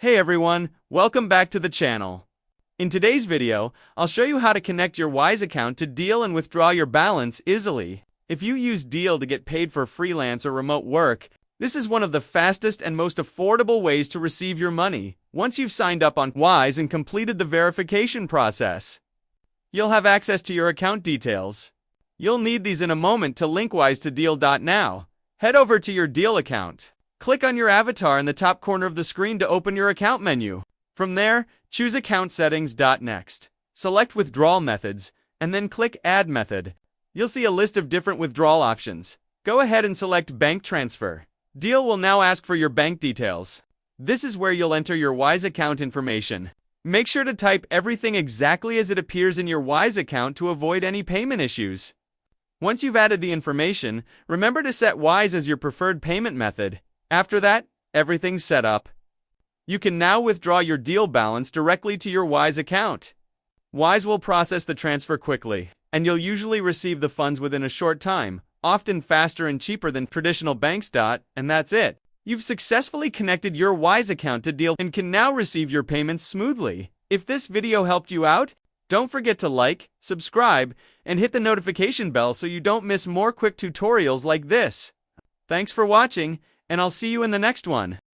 Hey everyone, welcome back to the channel. In today's video, I'll show you how to connect your Wise account to Deel and withdraw your balance easily. If you use Deel to get paid for freelance or remote work, this is one of the fastest and most affordable ways to receive your money. Once you've signed up on Wise and completed the verification process, you'll have access to your account details. You'll need these in a moment to link Wise to Deel. Now, head over to your Deel account. Click on your avatar in the top corner of the screen to open your account menu. From there, choose Account Settings. Next, select Withdrawal Methods, and then click Add Method. You'll see a list of different withdrawal options. Go ahead and select Bank Transfer. Deel will now ask for your bank details. This is where you'll enter your Wise account information. Make sure to type everything exactly as it appears in your Wise account to avoid any payment issues. Once you've added the information, remember to set Wise as your preferred payment method. After that, everything's set up. You can now withdraw your Deel balance directly to your Wise account. Wise will process the transfer quickly, and you'll usually receive the funds within a short time, often faster and cheaper than traditional banks. And that's it. You've successfully connected your Wise account to Deel and can now receive your payments smoothly. If this video helped you out, don't forget to like, subscribe, and hit the notification bell so you don't miss more quick tutorials like this. Thanks for watching, and I'll see you in the next one.